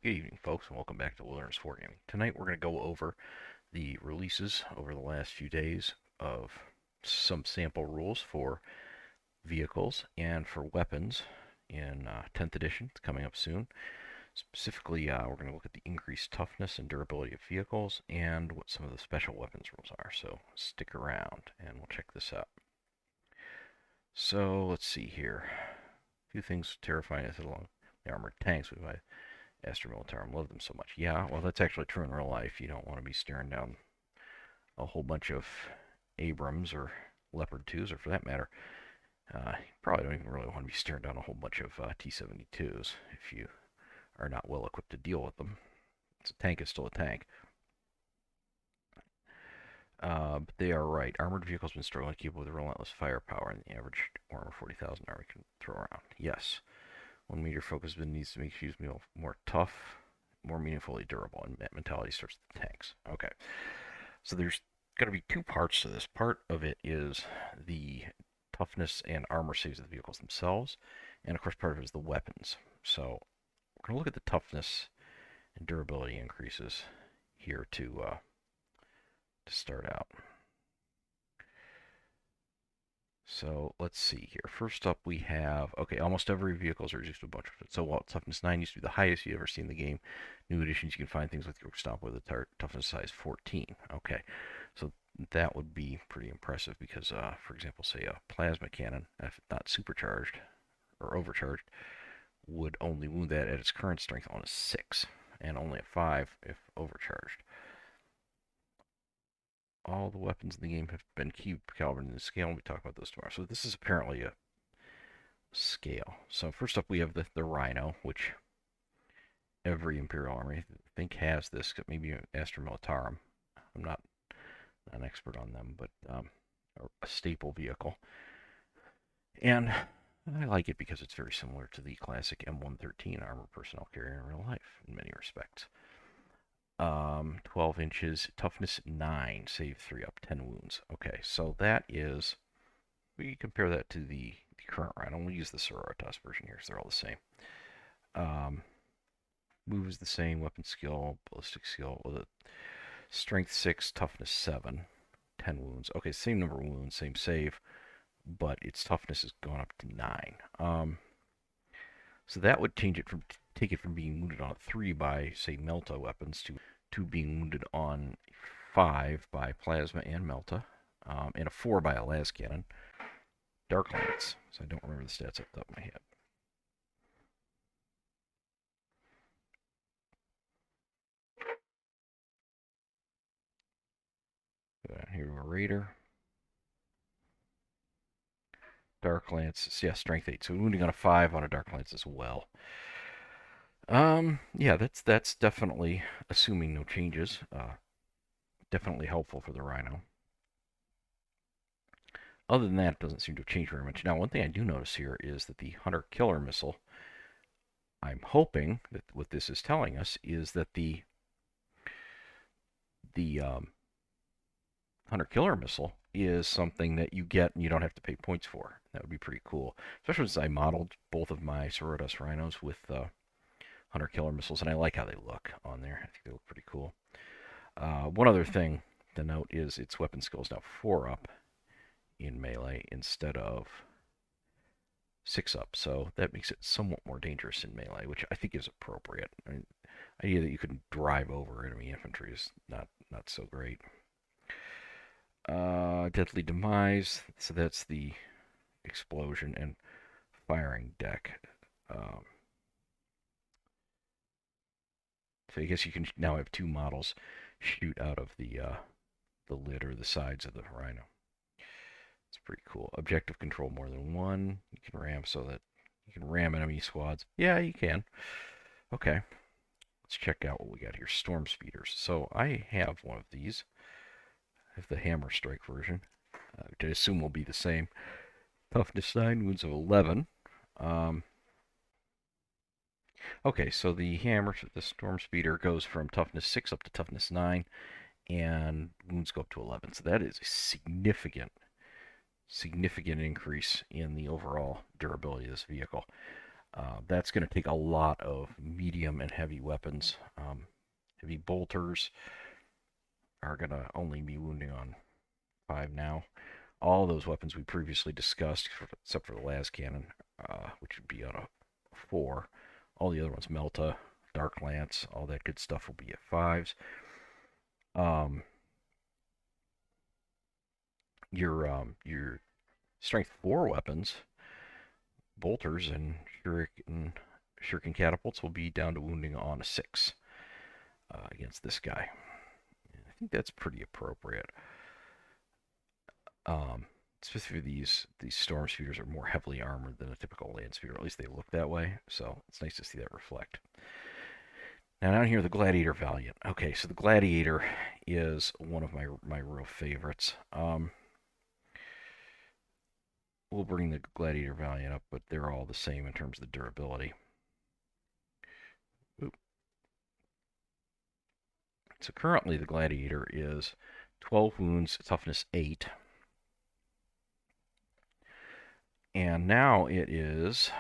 Good evening, folks, and welcome back to Wilderness Wargaming. Tonight we're going to go over the releases over the last few days of some sample rules for vehicles and for weapons in 10th edition. It's coming up soon. Specifically, we're going to look at the increased toughness and durability of vehicles and what some of the special weapons rules are. So stick around and we'll check this out. So let's see here. A few things terrifying us along the armored tanks. We might Astra Militarum, love them so much. Yeah, well, that's actually true in real life. You don't want to be staring down a whole bunch of Abrams or Leopard 2s, or for that matter, you probably don't even really want to be staring down a whole bunch of T-72s if you are not well equipped to deal with them. A tank is still a tank. But they are right. Armored vehicles have been struggling to keep up with relentless firepower and the average Warhammer 40,000 army can throw around. Yes. One major focus needs to make use more tough, more meaningfully durable, and that mentality starts with the tanks. Okay, so there's got to be two parts to this. Part of it is the toughness and armor saves of the vehicles themselves, and of course part of it is the weapons. So we're going to look at the toughness and durability increases here to start out. So let's see here. First up, we have, okay, almost every vehicle is reduced to a bunch of it. So while toughness 9 used to be the highest you ever see in the game, new editions you can find things with your stomp with a toughness size 14. Okay, so that would be pretty impressive because, for example, say a plasma cannon, if not supercharged or overcharged, would only wound that at its current strength on a 6, and only a 5 if overcharged. All the weapons in the game have been cube calibered in the scale, and we talk about those tomorrow. So this is apparently a scale. So first up we have the Rhino, which every Imperial army I think has this, maybe Astra Militarum. I'm not an expert on them, but a staple vehicle. And I like it because it's very similar to the classic M113 armor personnel carrier in real life in many respects. 12 inches, toughness 9, save 3 up, 10 wounds. Okay, so that is, we compare that to the current Rhino. We'll use the Sororitas version here because they're all the same. Move is the same, weapon skill, ballistic skill, with a strength 6, toughness 7, 10 wounds. Okay, same number of wounds, same save, but its toughness has gone up to 9. So that would take it from being wounded on a 3 by, say, Melta weapons to being wounded on 5 by Plasma and Melta, and a 4 by a las cannon. Dark Lance, so I don't remember the stats off the top of my head. Here we go, Raider. Dark Lance, yeah, strength 8. So wounding on a 5 on a Dark Lance as well. Yeah, that's definitely, assuming no changes, definitely helpful for the Rhino. Other than that, it doesn't seem to have changed very much. Now, one thing I do notice here is that the Hunter-Killer missile, I'm hoping that what this is telling us is that the Hunter-Killer missile is something that you get and you don't have to pay points for. That would be pretty cool, especially since I modeled both of my Sororitas Rhinos with Hunter-Killer missiles, and I like how they look on there. I think they look pretty cool. One other thing to note is its weapon skill is now 4 up in melee instead of 6 up, so that makes it somewhat more dangerous in melee, which I think is appropriate. I mean, the idea that you can drive over enemy infantry is not so great. Deadly Demise, so that's the explosion and firing deck. So I guess you can now have 2 models shoot out of the lid or the sides of the Rhino. It's pretty cool. Objective control more than 1. You can ram so that you can ram enemy squads. Yeah, you can. Okay. Let's check out what we got here. Storm speeders. So I have one of these. I have the hammer strike version, which I assume will be the same. Toughness 9, wounds of 11. Okay, so the hammer, the storm speeder, goes from toughness 6 up to toughness 9, and wounds go up to 11. So that is a significant increase in the overall durability of this vehicle. That's going to take a lot of medium and heavy weapons. Heavy bolters are going to only be wounding on 5 now. All those weapons we previously discussed, except for the las cannon, which would be on a 4. All the other ones, Melta, Dark Lance, all that good stuff will be at 5s. Your strength 4 weapons, bolters and shuriken catapults, will be down to wounding on a 6 against this guy. I think that's pretty appropriate. Specifically, these storm speeders are more heavily armored than a typical land speeder. At least they look that way, so it's nice to see that reflect. Now down here, the Gladiator Valiant. Okay, so the Gladiator is one of my real favorites. We'll bring the Gladiator Valiant up, but they're all the same in terms of the durability. Oop. So currently the Gladiator is 12 wounds, toughness 8. And now it is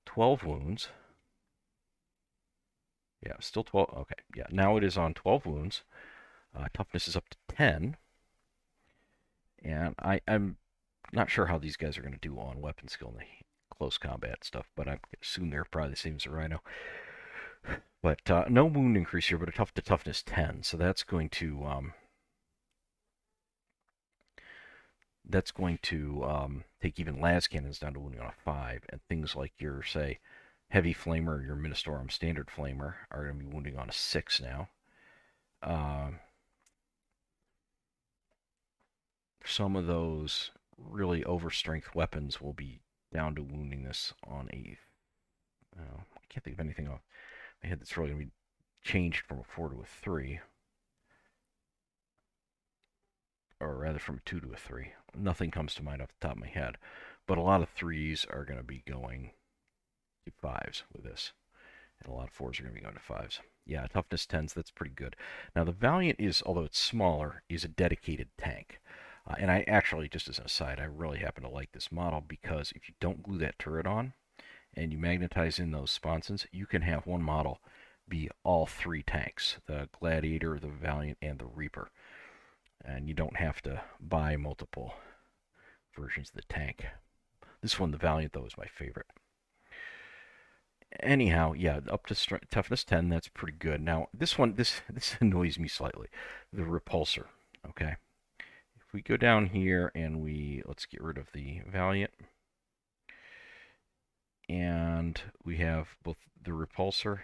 12 wounds. Yeah, still 12. Okay, yeah, now it is on 12 wounds. Toughness is up to 10. And I'm not sure how these guys are going to do on weapon skill and the close combat stuff, but I assume they're probably the same as a Rhino. But no wound increase here, but a toughness 10. So that's going to take even las cannons down to wounding on a 5, and things like your, say, heavy flamer, your Ministorum standard flamer are going to be wounding on a 6 now. Some of those really overstrength weapons will be down to wounding this on a... I can't think of anything off my head that's really going to be changed from a 4 to a 3. Or rather from a 2 to a 3. Nothing comes to mind off the top of my head. But a lot of 3s are going to be going to 5s with this. And a lot of 4s are going to be going to 5s. Yeah, toughness 10s, that's pretty good. Now the Valiant is, although it's smaller, is a dedicated tank. And I actually, just as an aside, I really happen to like this model because if you don't glue that turret on and you magnetize in those sponsons, you can have one model be all 3 tanks. The Gladiator, the Valiant, and the Reaper. And you don't have to buy multiple versions of the tank. This one, the Valiant, though, is my favorite. Anyhow, yeah, up to toughness 10, that's pretty good. Now, this one, this annoys me slightly. The Repulsor, okay? If we go down here and let's get rid of the Valiant. And we have both the Repulsor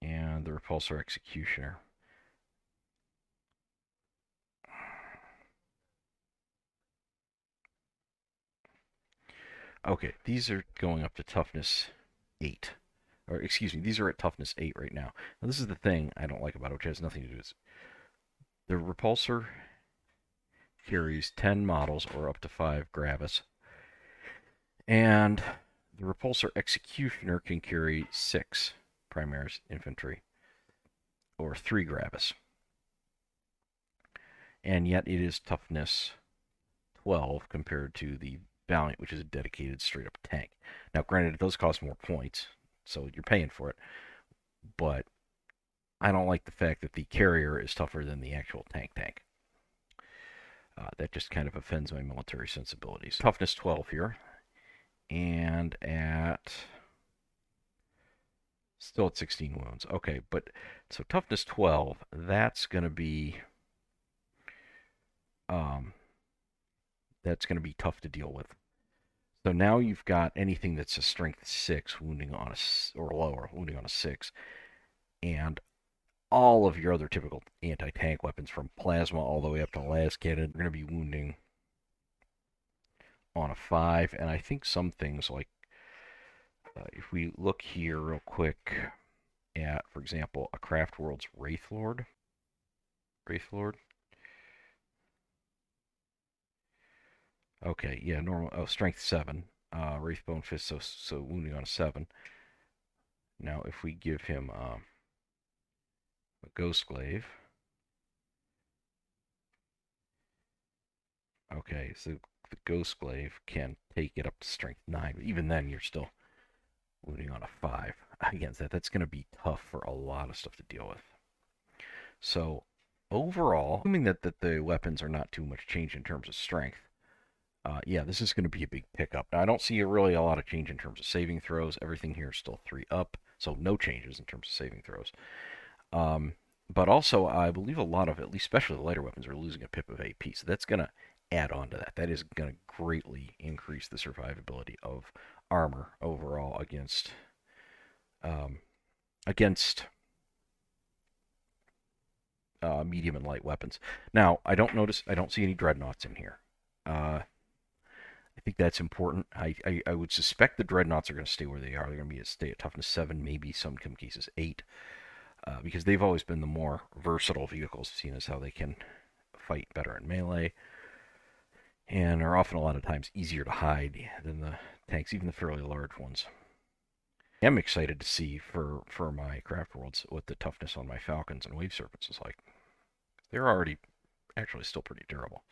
and the Repulsor Executioner. Okay, these are going up to toughness 8. Or, excuse me, these are at toughness 8 right now. Now, this is the thing I don't like about it, which has nothing to do with it. The Repulsor carries 10 models, or up to 5 Gravis. And the Repulsor Executioner can carry 6 Primaris Infantry, or 3 Gravis. And yet it is toughness 12 compared to the Valiant, which is a dedicated straight-up tank. Now, granted, it does cost more points, so you're paying for it. But I don't like the fact that the carrier is tougher than the actual tank. That just kind of offends my military sensibilities. Toughness 12 here. And still at 16 wounds. Okay, but so toughness 12, that's going to be tough to deal with. So now you've got anything that's a strength 6 wounding on or lower, wounding on a 6, and all of your other typical anti-tank weapons from plasma all the way up to las cannon are going to be wounding on a 5, and I think some things like if we look here real quick at, for example, a Craft World's Wraithlord. Okay, yeah, normal. Oh, strength 7. Wraithbone Fist, so wounding on a 7. Now, if we give him a Ghost Glaive. Okay, so the Ghostglaive can take it up to strength 9. But even then, you're still wounding on a 5 against that. That's going to be tough for a lot of stuff to deal with. So overall, assuming that the weapons are not too much change in terms of strength, yeah, this is going to be a big pickup. Now, I don't see really a lot of change in terms of saving throws. Everything here is still 3 up, so no changes in terms of saving throws. But also, I believe a lot of, at least especially the lighter weapons, are losing a pip of AP, so that's going to add on to that. That is going to greatly increase the survivability of armor overall against medium and light weapons. Now, I don't see any dreadnoughts in here. I think that's important. I would suspect the dreadnoughts are going to stay where they are. They're going to stay at toughness 7, maybe some cases 8, because they've always been the more versatile vehicles, seeing as how they can fight better in melee, and are often a lot of times easier to hide than the tanks, even the fairly large ones. I am excited to see for my craft worlds what the toughness on my falcons and wave serpents is like. They're already actually still pretty durable.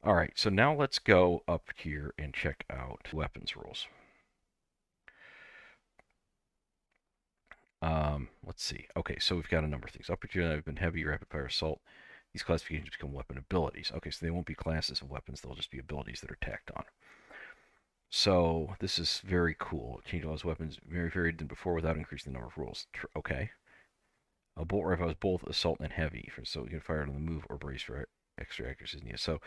All right, so now let's go up here and check out weapons rules. Let's see. Okay, so we've got a number of things. Upper tier have been heavy, rapid fire assault. These classifications become weapon abilities. Okay, so they won't be classes of weapons. They'll just be abilities that are tacked on. So this is very cool. Change all those weapons very varied than before without increasing the number of rules. Okay. A bolt rifle has both assault and heavy, so you can fire it on the move or brace for extra accuracy. So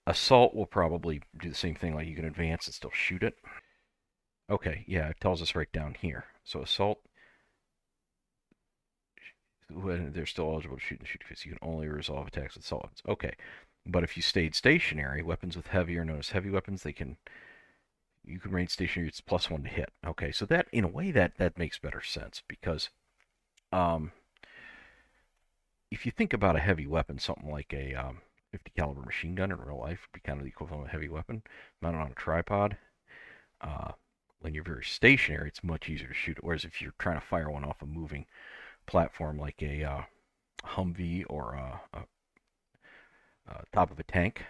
assault will probably do the same thing, like you can advance and still shoot it. Okay, yeah, it tells us right down here. So assault, when they're still eligible to shoot and shoot because you can only resolve attacks with assault weapons. Okay, but if you stayed stationary, weapons with heavy are known as heavy weapons. You can remain stationary. It's +1 to hit. Okay, so that in a way that makes better sense because, if you think about a heavy weapon, something like a 50 caliber machine gun in real life would be kind of the equivalent of a heavy weapon mounted on a tripod. When you're very stationary, it's much easier to shoot it. Whereas if you're trying to fire one off a moving platform like a Humvee or a top of a tank,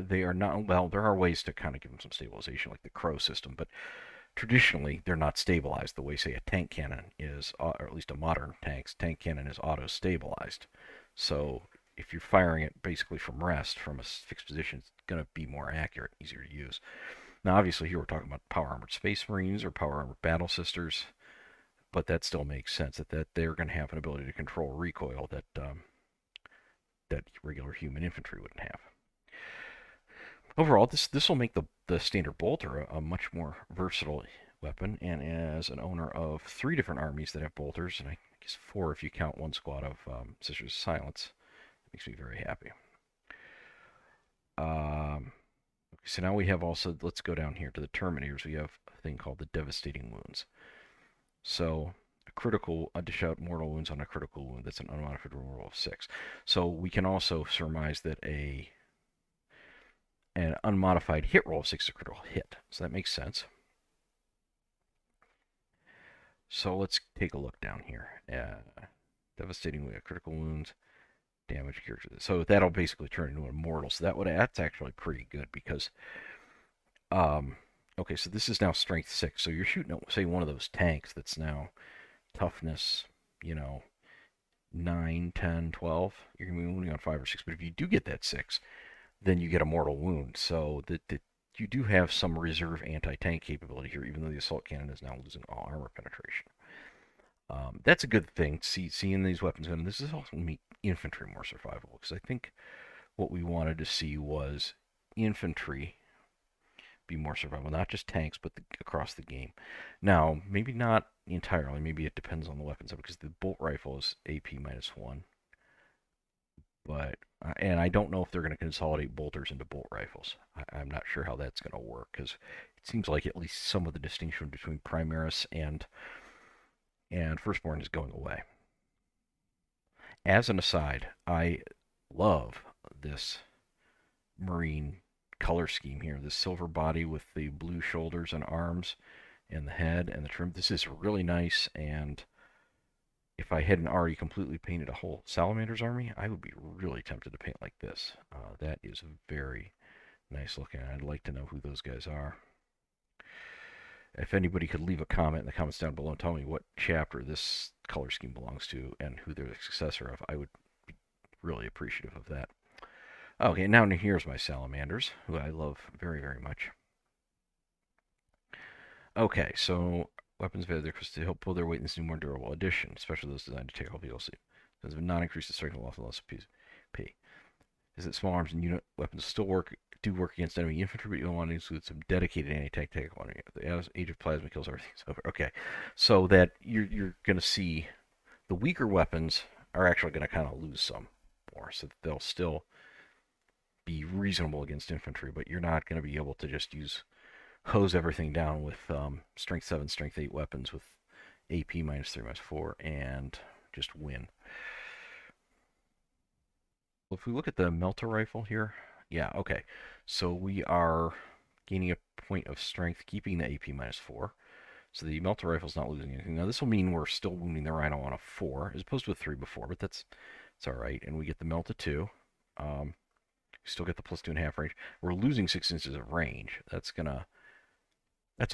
they are not, well, there are ways to kind of give them some stabilization, like the Crow system, but traditionally they're not stabilized the way, say, a tank cannon is, or at least a modern tank cannon is auto-stabilized. So if you're firing it basically from rest, from a fixed position, it's going to be more accurate, easier to use. Now, obviously, here we're talking about power armored space marines or power armored battle sisters, but that still makes sense that they're going to have an ability to control recoil that regular human infantry wouldn't have. Overall, this will make the standard bolter a much more versatile weapon, and as an owner of 3 different armies that have bolters, and I guess 4 if you count one squad of Sisters of Silence, it makes me very happy. Okay, so now we have also, let's go down here to the Terminators. We have a thing called the Devastating Wounds. So a dish out mortal wounds on a critical wound. That's an unmodified roll of 6. So we can also surmise that an unmodified hit roll of 6 is a critical hit. So that makes sense. So let's take a look down here. Devastating critical wounds, damage character. So that'll basically turn into an immortal. So that's actually pretty good because, okay, so this is now strength 6. So you're shooting at, say, one of those tanks that's now toughness, 9, 10, 12. You're going to be wounding on 5 or 6. But if you do get that 6, then you get a mortal wound. So you do have some reserve anti-tank capability here, even though the assault cannon is now losing all armor penetration. That's a good thing, seeing these weapons. And this is also going to make infantry more survivable, because I think what we wanted to see was infantry be more survivable, not just tanks, but across the game. Now, maybe not entirely. Maybe it depends on the weapons, because the bolt rifle is AP -1. But and I don't know if they're going to consolidate bolters into bolt rifles. I'm not sure how that's going to work, because it seems like at least some of the distinction between Primaris and Firstborn is going away. As an aside, I love this Marine color scheme here. The silver body with the blue shoulders and arms and the head and the trim. This is really nice, and if I hadn't already completely painted a whole Salamander's army, I would be really tempted to paint like this. That is very, Nice looking. I'd like to know who those guys are. If anybody could leave a comment in the comments down below and tell me what chapter this color scheme belongs to and who they're the successor of, I would be really appreciative of that. Okay, now here's my salamanders, who I love very, very much. Okay, so weapons value to help pull their weight in this new, more durable edition, especially those designed to take all VLC. Does not increase the strength of loss P. Is that small arms and unit weapons still do work against enemy infantry, but you don't want to include some dedicated anti-tank tactical. The age of plasma kills everything's over. Okay, so that you're going to see the weaker weapons are actually going to kind of lose some more, so that they'll still be reasonable against infantry, but you're not going to be able to just hose everything down with strength 7, strength 8 weapons with AP minus 3, minus 4, and just win. Well, if we look at the melter rifle here, yeah, okay. So we are gaining a point of strength, keeping the AP minus 4. So the melter rifle's not losing anything. Now this will mean we're still wounding the rhino on a 4, as opposed to a 3 before, but it's alright. And we get the melt to 2. Still get the plus 2.5 range. We're losing 6 inches of range. That's a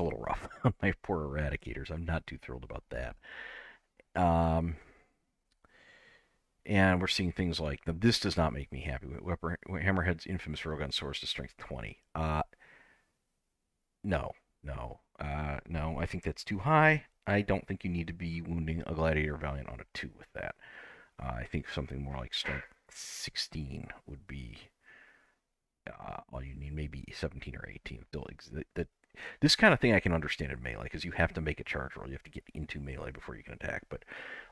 little rough on my poor eradicators. I'm not too thrilled about that. And we're seeing things like, this does not make me happy. Hammerhead's infamous railgun soars to strength 20. No. I think that's too high. I don't think you need to be wounding a Gladiator Valiant on a 2 with that. I think something more like strength 16 would be all you need, maybe 17 or 18. This kind of thing I can understand in melee, because you have to make a charge roll. You have to get into melee before you can attack. But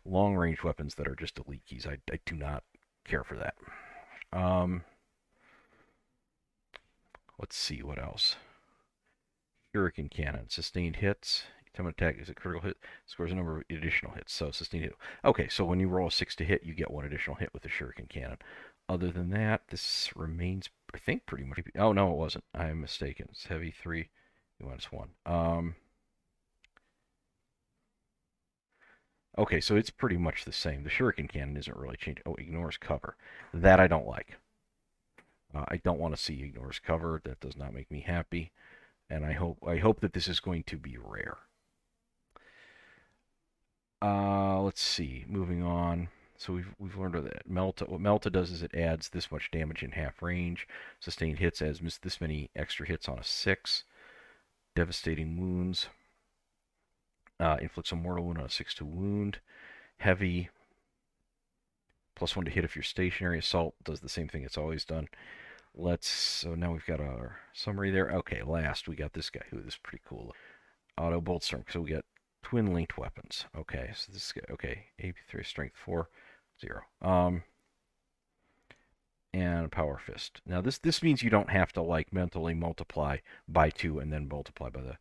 long-range weapons that are just elite keys, I do not care for that. Let's see, what else? Hurricane Cannon. Sustained hits. Time attack is a critical hit. Scores a number of additional hits. So sustained hit. Okay, so when you roll a 6 to hit, you get 1 additional hit with the Shuriken Cannon. Other than that, this remains, I think, pretty much... Oh, no, it wasn't. I'm mistaken. It's heavy 3, minus 1. Okay, so it's pretty much the same. The Shuriken Cannon isn't really changed. Oh, ignores cover. That I don't like. I don't want to see ignores cover. That does not make me happy. And I hope that this is going to be rare. Let's see. Moving on. So we've learned that Melta. What Melta does is it adds this much damage in half range. Sustained hits adds this many extra hits on a 6. Devastating wounds. Inflicts a mortal wound on a 6 to wound. Heavy. Plus 1 to hit if you're stationary. Assault does the same thing it's always done. So now we've got our summary there. Okay, last we got this guy. This is pretty cool. Auto bolt storm. So we got twin linked weapons. Okay, so this guy. Okay, AP3 strength 4, 0. And power fist. Now this means you don't have to like mentally multiply by 2 and then multiply by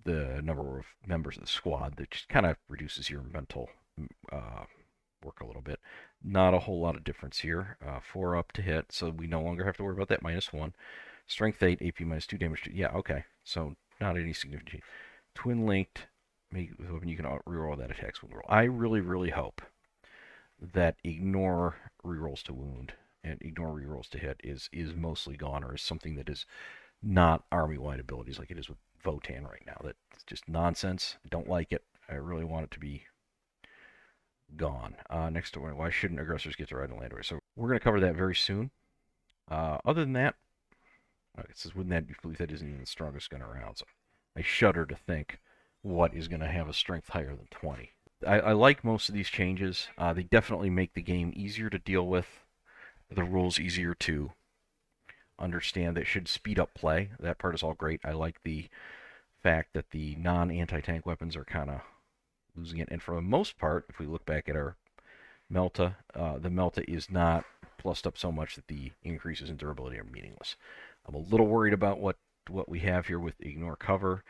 the number of members of the squad. That just kind of reduces your mental work a little bit. Not a whole lot of difference here. 4 up to hit, so we no longer have to worry about that minus 1. Strength 8, AP minus 2 damage. Yeah, okay. So not any significant change. Twin linked, with a weapon you can reroll that attack's wound roll. I really, really hope that ignore rerolls to wound and ignore rerolls to hit is mostly gone, or is something that is not army-wide abilities like it is with Votann right now. That's just nonsense. I don't like it. I really want it to be gone. Next to why shouldn't aggressors get to ride and land away? So we're going to cover that very soon. Other than that, it says, wouldn't that you believe that isn't even the strongest gun around? So I shudder to think what is going to have a strength higher than 20. I like most of these changes. They definitely make the game easier to deal with. The rules easier to understand. That should speed up play. That part is all great. I like the fact that the non-anti-tank weapons are kind of losing it. And for the most part, if we look back at our Melta, the Melta is not plussed up so much that the increases in durability are meaningless. I'm a little worried about what we have here with ignore cover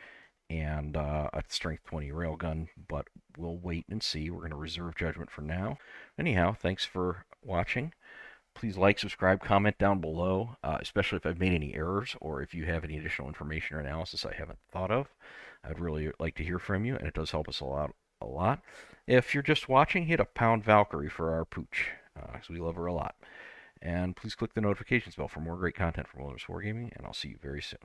and a strength 20 railgun, but we'll wait and see. We're going to reserve judgment for now. Anyhow, thanks for watching. Please like, subscribe, comment down below, especially if I've made any errors or if you have any additional information or analysis I haven't thought of. I'd really like to hear from you, and it does help us a lot. If you're just watching, hit a pound Valkyrie for our pooch, because we love her a lot. And please click the notifications bell for more great content from Wilderness Wargaming, and I'll see you very soon.